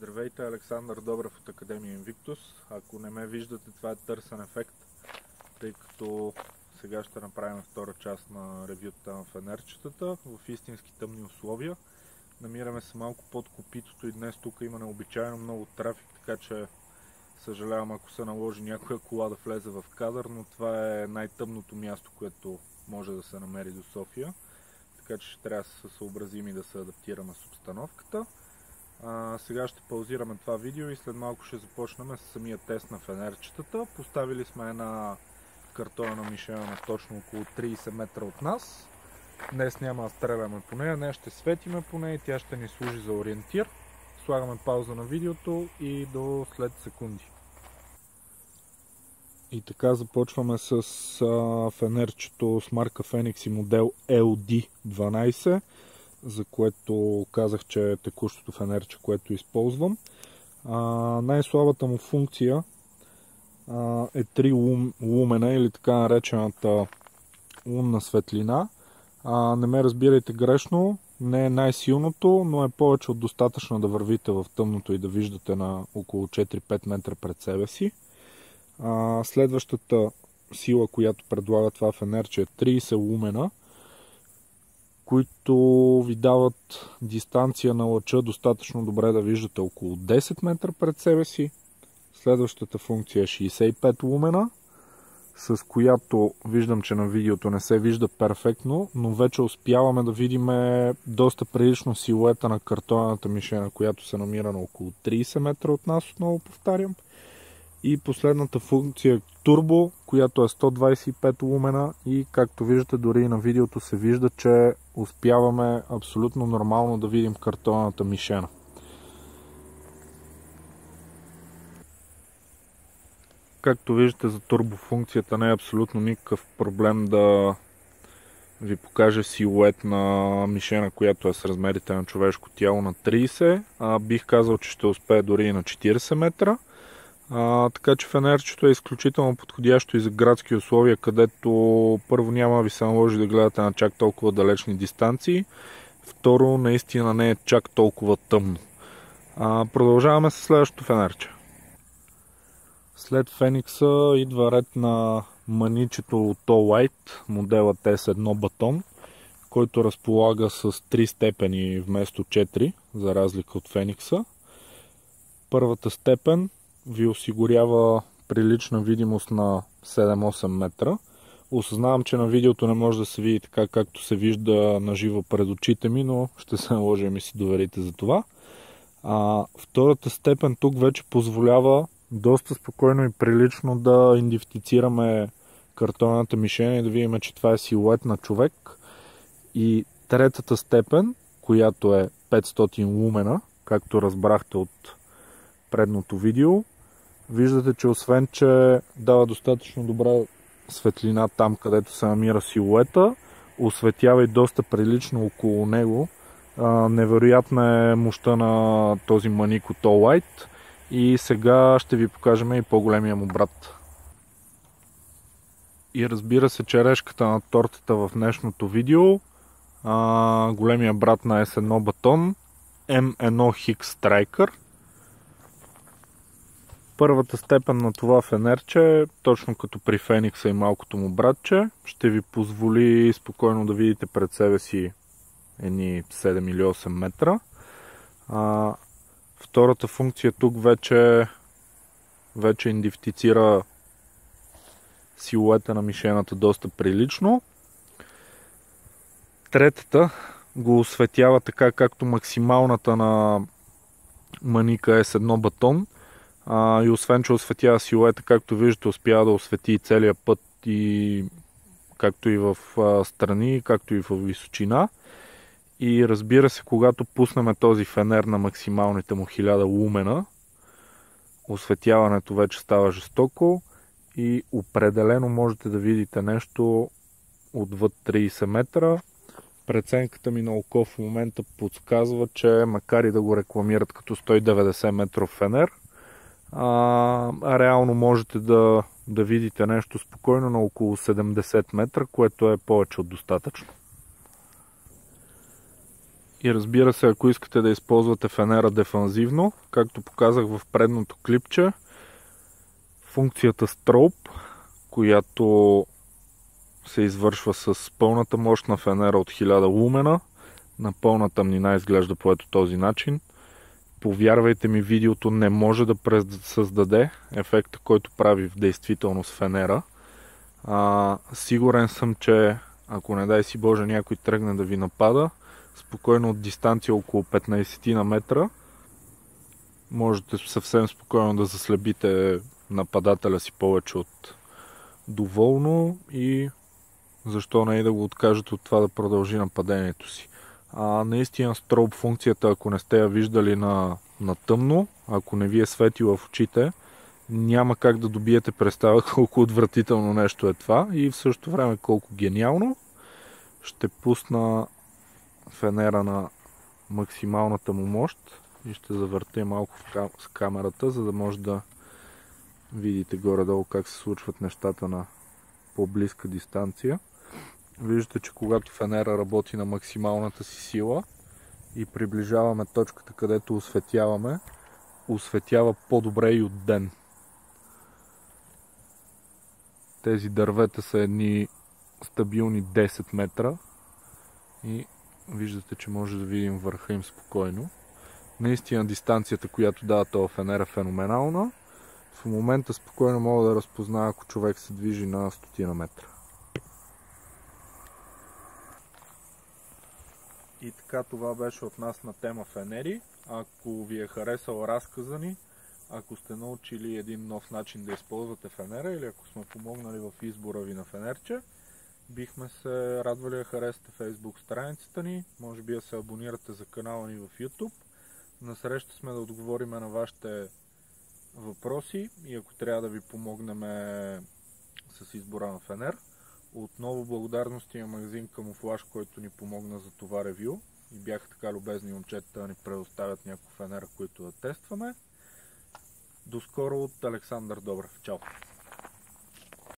Здравейте, Александър Добрев от Академия Invictus. Ако не ме виждате, това е търсен ефект, тъй като сега ще направим втора част на ревюта на фенерчетата в истински тъмни условия. Намираме се малко под копитото и днес тук има необичайно много трафик, така че съжалявам ако се наложи някоя кола да влезе в кадър, но това е най-тъмното място, което може да се намери до София, така че ще трябва да се съобразим и да се адаптираме с обстановката. Сега ще паузираме това видео и след малко ще започнем с самия тест на фенерчетата. Поставили сме една картонена мишена на точно около 30 метра от нас. Днес няма да стреляме по нея, днес ще светиме по нея и тя ще ни служи за ориентир. Слагаме пауза на видеото и до след секунди. И така започваме с фенерчето с марка Phoenix и модел LD12, за което казах, че е текущото фенерче, което използвам. Най-слабата му функция е 3 лумена или така наречената лунна светлина. Не ме разбирайте грешно, не е най-силното, но е повече от достатъчно да вървите в тъмното и да виждате на около 4-5 метра пред себе си. Следващата сила, която предлага това фенерче, е 30 лумена, които ви дават дистанция на лъча достатъчно добре да виждате около 10 метра пред себе си. Следващата функция е 65 лумена, с която виждам, че на видеото не се вижда перфектно, но вече успяваме да видим доста прилично силуета на картонената мишена, която се намира на около 30 метра от нас, отново повтарям. И последната функция е турбо, която е 125 лумена и както виждате дори и на видеото се вижда, че успяваме абсолютно нормално да видим картонната мишена. Както виждате, за турбофункцията не е абсолютно никакъв проблем да ви покаже силует на мишена, която е с размерите на човешко тяло на 30, бих казал, че ще успее дори и на 40 метра. Така че фенерчето е изключително подходящо и за градски условия, където първо няма да ви се наложи да гледате на чак толкова далечни дистанции, второ наистина не е чак толкова тъмно. Продължаваме с следващото фенерче. След Феникса идва ред на маничето от All-White, моделът S1 батон, който разполага с 3 степени вместо 4, за разлика от Феникса. Първата степен ви осигурява прилична видимост на 7-8 метра. Осъзнавам, че на видеото не може да се види така, както се вижда наживо пред очите ми, но ще се наложи да ми си доверите за това. Втората степен тук вече позволява доста спокойно и прилично да идентифицираме картонната мишена и да видим, че това е силует на човек. И третата степен, която е 500 лумена, както разбрахте от предното видео, виждате, че освен, че дава достатъчно добра светлина там, където се намира силуета, осветява и доста прилично около него. Невероятна е мощта на този маник от All-White и сега ще ви покажем и по-големия му брат. И разбира се, черешката на тортата в днешното видео, големия брат на S1 батон, M1 Hix Striker. Първата степен на това фенерче, точно като при Феникса и малкото му братче, ще ви позволи спокойно да видите пред себе си едни 7 или 8 метра. Втората функция тук вече идентифицира силуета на мишената доста прилично. Третата го осветява така, както максималната на маника S1 батон. И освен, че осветява силуета, както виждате, успява да освети и целия път, и както и в страни, както и в височина. И разбира се, когато пуснем този фенер на максималните му 1000 лумена, осветяването вече става жестоко и определено можете да видите нещо отвъд 30 метра. Преценката ми на око в момента подсказва, че макар и да го рекламират като 190 метров фенер, реално можете да видите нещо спокойно на около 70 метра, което е повече от достатъчно. И разбира се, ако искате да използвате фенера дефанзивно, както показах в предното клипче, функцията Strobe, която се извършва с пълната мощ на фенера от 1000 лумена, на пълна тъмнина изглежда по ето този начин. Повярвайте ми, видеото не може да създаде ефекта, който прави в действителност фенера. Сигурен съм, че ако не дай си Боже някой тръгне да ви напада, спокойно от дистанция около 15 на метра, можете съвсем спокойно да заслепите нападателя си повече от доволно и защо не и да го откажете от това да продължи нападението си. Наистина Strobe функцията, ако не сте я виждали на тъмно, ако не ви е светила в очите, няма как да добиете представа колко отвратително нещо е това и в същото време колко гениално. Ще пусна фенера на максималната му мощ и ще завъртя малко с камерата, за да може да видите горе-долу как се случват нещата на по-близка дистанция. Виждате, че когато фенера работи на максималната си сила и приближаваме точката, където осветяваме, осветява по-добре и от ден. Тези дървета са едни стабилни 10 метра и виждате, че може да видим върха им спокойно. Наистина дистанцията, която дава този фенер, е феноменална. В момента спокойно мога да разпозная, ако човек се движи на 100 метра. И така, това беше от нас на тема фенери. Ако ви е харесал разказа ни, ако сте научили един нов начин да използвате фенера или ако сме помогнали в избора ви на фенерче, бихме се радвали да харесате Facebook страницата ни, може би да се абонирате за канала ни в YouTube. Насреща сме да отговорим на вашите въпроси и ако трябва да ви помогнем с избора на фенер. Отново благодарности на магазин Камуфлаж, който ни помогна за това ревю и бяха така любезни момчета да ни предоставят няколко фенера, които да тестваме. До скоро от Александър Добрев. Чао!